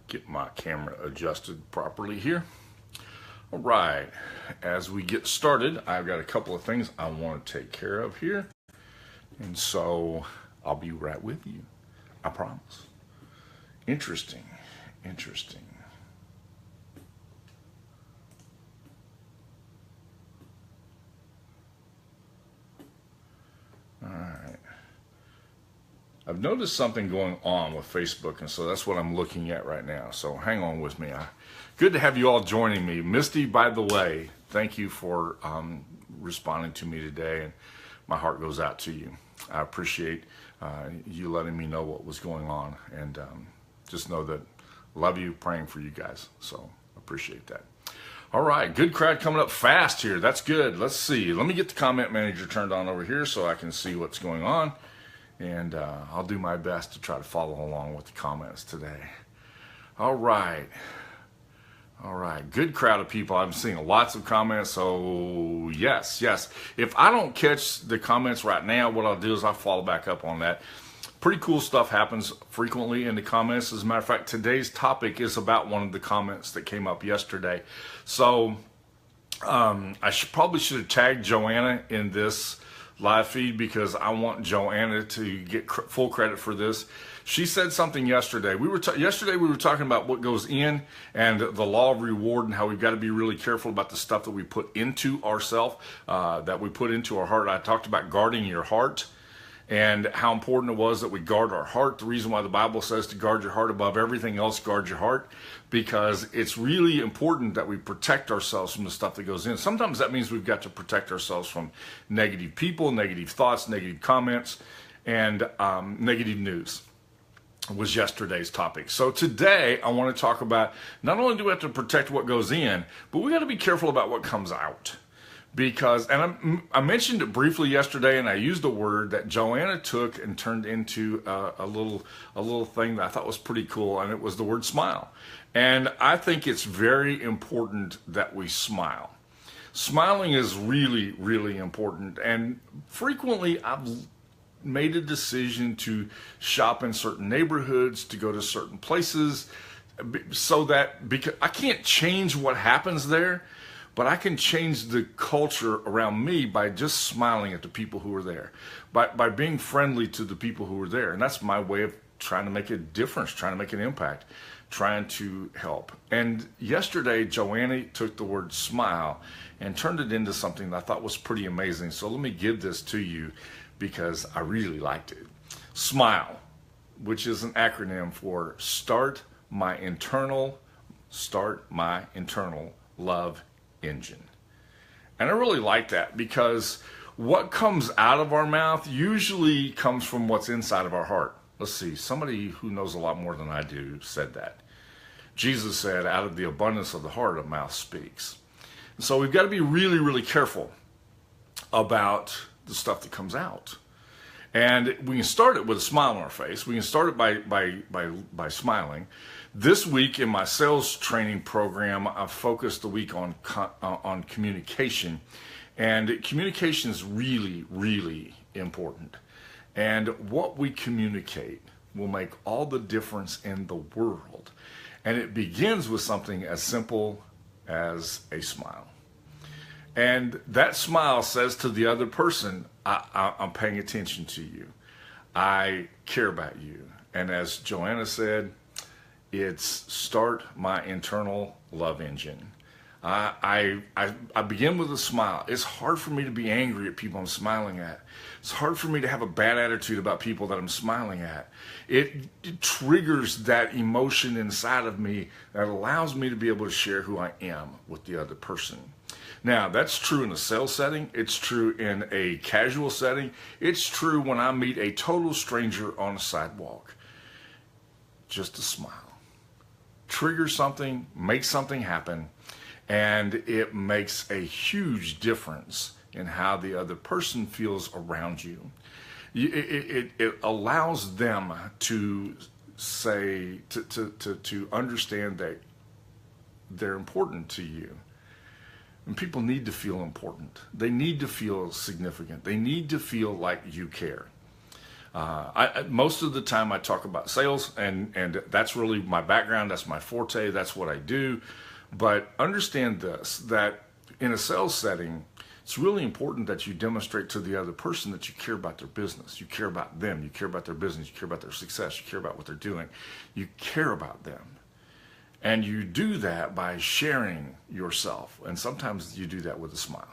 Get my camera adjusted properly here. All right, as we get started, I've got a couple of things I want to take care of here. And so I'll be right with you. I promise. Interesting. All right. I've noticed something going on with Facebook, and so that's what I'm looking at right now. So hang on with me. Good to have you all joining me. Misty, by the way, thank you for responding to me today, and my heart goes out to you. I appreciate you letting me know what was going on, and just know that I love you, praying for you guys. So appreciate that. All right, good crowd coming up fast here. That's good. Let's see. Let me get the comment manager turned on over here so I can see what's going on. And I'll do my best to try to follow along with the comments today. All right, good crowd of people. I'm seeing lots of comments, so yes. If I don't catch the comments right now, what I'll do is I'll follow back up on that. Pretty cool stuff happens frequently in the comments. As a matter of fact, today's topic is about one of the comments that came up yesterday. So I probably should have tagged Joanna in this live feed because I want Joanna to get full credit for this. She said something yesterday. Yesterday we were talking about what goes in and the law of reward and how we've got to be really careful about the stuff that we put into ourselves, that we put into our heart. I talked about guarding your heart and how important it was that we guard our heart. The reason why the Bible says to guard your heart above everything else, guard your heart, because it's really important that we protect ourselves from the stuff that goes in. Sometimes that means we've got to protect ourselves from negative people, negative thoughts, negative comments, and negative news was yesterday's topic. So today I want to talk about not only do we have to protect what goes in, but we got to be careful about what comes out. Because, and I mentioned it briefly yesterday, and I used a word that Joanna took and turned into a little thing that I thought was pretty cool, and it was the word smile. And I think it's very important that we smile. Smiling is really, really important. And frequently I've made a decision to shop in certain neighborhoods, to go to certain places, so that, because I can't change what happens there, but I can change the culture around me by just smiling at the people who are there, by being friendly to the people who are there. And that's my way of trying to make a difference, trying to make an impact, trying to help. And yesterday, Joanna took the word smile and turned it into something that I thought was pretty amazing. So let me give this to you because I really liked it. SMILE, which is an acronym for Start My Internal Love Engine. And I really like that because what comes out of our mouth usually comes from what's inside of our heart. Let's see, somebody who knows a lot more than I do said that. Jesus said, out of the abundance of the heart, a mouth speaks. And so we've got to be really, really careful about the stuff that comes out. And we can start it with a smile on our face. We can start it by smiling. This week in my sales training program, I've focused the week on communication. And communication is really, really important. And what we communicate will make all the difference in the world. And it begins with something as simple as a smile. And that smile says to the other person, I'm paying attention to you. I care about you. And as Joanna said, it's start my internal love engine. I begin with a smile. It's hard for me to be angry at people I'm smiling at. It's hard for me to have a bad attitude about people that I'm smiling at. It triggers that emotion inside of me that allows me to be able to share who I am with the other person. Now, that's true in a sales setting. It's true in a casual setting. It's true when I meet a total stranger on a sidewalk. Just a smile. Trigger something, make something happen, and it makes a huge difference in how the other person feels around you. It allows them to say, to understand that they're important to you. And people need to feel important. They need to feel significant. They need to feel like you care. Most of the time I talk about sales, and that's really my background. That's my forte. That's what I do. But understand this, that in a sales setting, it's really important that you demonstrate to the other person that you care about their business. You care about them. You care about their business. You care about their success. You care about what they're doing. You care about them. And you do that by sharing yourself. And sometimes you do that with a smile.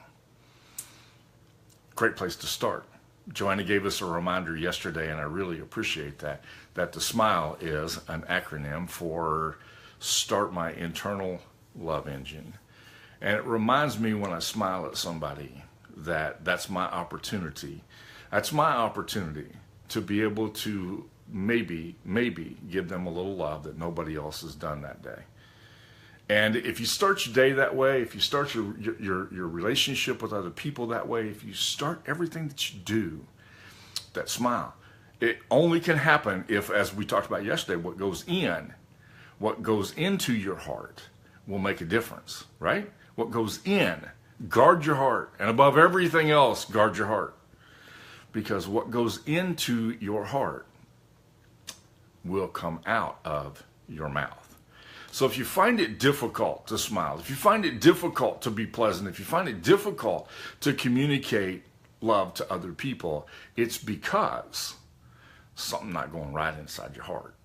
Great place to start. Joanna gave us a reminder yesterday, and I really appreciate that the SMILE is an acronym for Start My Internal Love Engine. And it reminds me when I smile at somebody that that's my opportunity. That's my opportunity to be able to maybe give them a little love that nobody else has done that day. And if you start your day that way, if you start your relationship with other people that way, if you start everything that you do, that smile, it only can happen if, as we talked about yesterday, what goes into your heart will make a difference, right? What goes in, guard your heart, and above everything else, guard your heart. Because what goes into your heart will come out of your mouth. So if you find it difficult to smile, if you find it difficult to be pleasant, if you find it difficult to communicate love to other people, it's because something not going right inside your heart.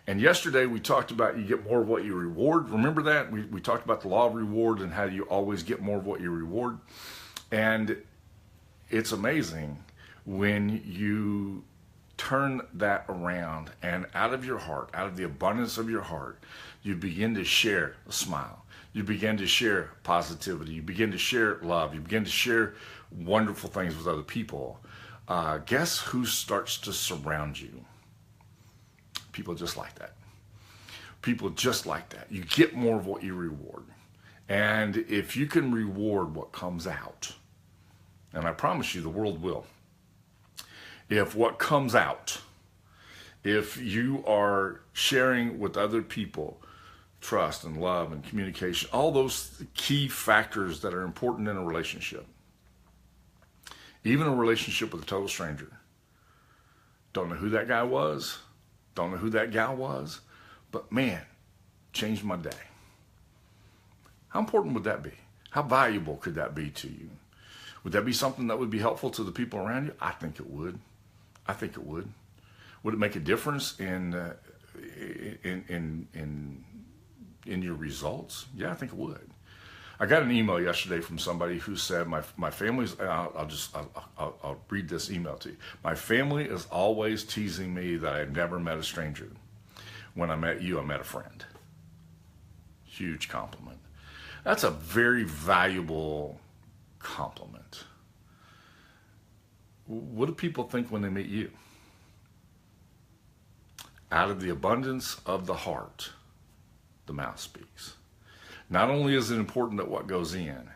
And yesterday we talked about you get more of what you reward. Remember that? We talked about the law of reward and how you always get more of what you reward. And it's amazing when you turn that around, and out of your heart, out of the abundance of your heart, you begin to share a smile. You begin to share positivity. You begin to share love. You begin to share wonderful things with other people. Guess who starts to surround you? People just like that. People just like that. You get more of what you reward. And if you can reward what comes out, and I promise you the world will, if what comes out, if you are sharing with other people trust and love and communication, all those key factors that are important in a relationship, even a relationship with a total stranger, don't know who that guy was, don't know who that gal was, but man, changed my day. How important would that be? How valuable could that be to you? Would that be something that would be helpful to the people around you? I think it would. I think it would. Would it make a difference in your results? Yeah, I think it would. I got an email yesterday from somebody who said my family's. I'll read this email to you. My family is always teasing me that I've never met a stranger. When I met you, I met a friend. Huge compliment. That's a very valuable compliment. What do people think when they meet you? Out of the abundance of the heart, the mouth speaks. Not only is it important that what goes in,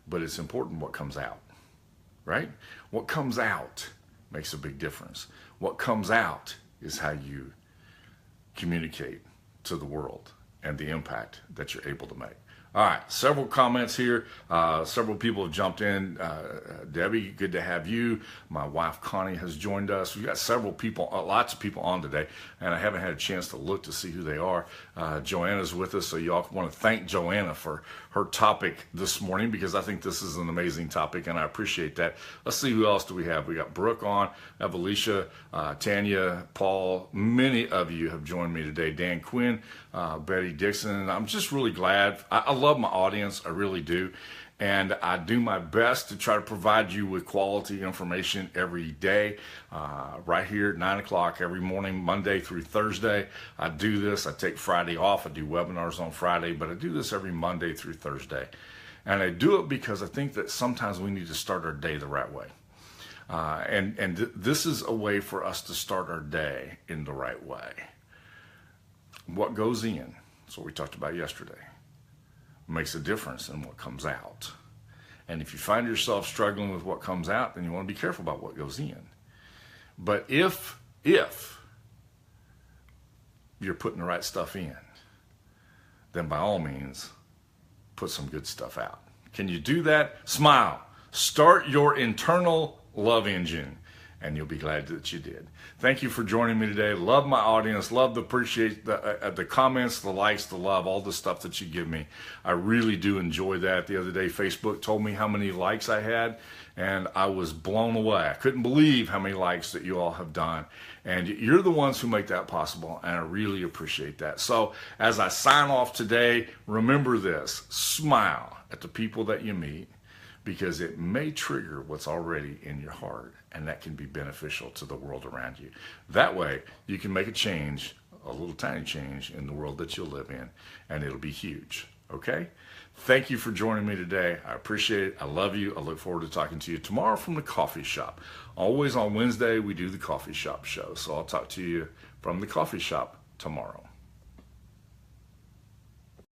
but it's important what comes out, right? What comes out makes a big difference. What comes out is how you communicate to the world and the impact that you're able to make. All right, several comments here. Several people have jumped in. Debbie, good to have you. My wife, Connie, has joined us. We've got several people, lots of people on today, and I haven't had a chance to look to see who they are. Joanna's with us, so y'all want to thank Joanna for her topic this morning, because I think this is an amazing topic, and I appreciate that. Let's see, who else do we have? We got Brooke on, I have Alicia, Tanya, Paul. Many of you have joined me today. Dan Quinn, Betty Dixon. I'm just really glad. I love my audience, I really do, and I do my best to try to provide you with quality information every day, right here at 9 o'clock every morning, Monday through Thursday. I do this. I take Friday off. I do webinars on Friday, but I do this every Monday through Thursday, and I do it because I think that sometimes we need to start our day the right way, and this is a way for us to start our day in the right way. What goes in, that's what we talked about yesterday, makes a difference in what comes out. And if you find yourself struggling with what comes out, then you want to be careful about what goes in. But if you're putting the right stuff in, then by all means, put some good stuff out. Can you do that? Smile. Start your internal love engine. and you'll be glad that you did. Thank you for joining me today. Love my audience. Love to appreciate the comments, the likes, the love, all the stuff that you give me. I really do enjoy that. The other day, Facebook told me how many likes I had, and I was blown away. I couldn't believe how many likes that you all have done. And you're the ones who make that possible, and I really appreciate that. So as I sign off today, remember this: smile at the people that you meet, because it may trigger what's already in your heart, and that can be beneficial to the world around you. That way, you can make a change, a little tiny change in the world that you'll live in, and it'll be huge, okay? Thank you for joining me today. I appreciate it. I love you. I look forward to talking to you tomorrow from the coffee shop. Always on Wednesday, we do the coffee shop show, so I'll talk to you from the coffee shop tomorrow.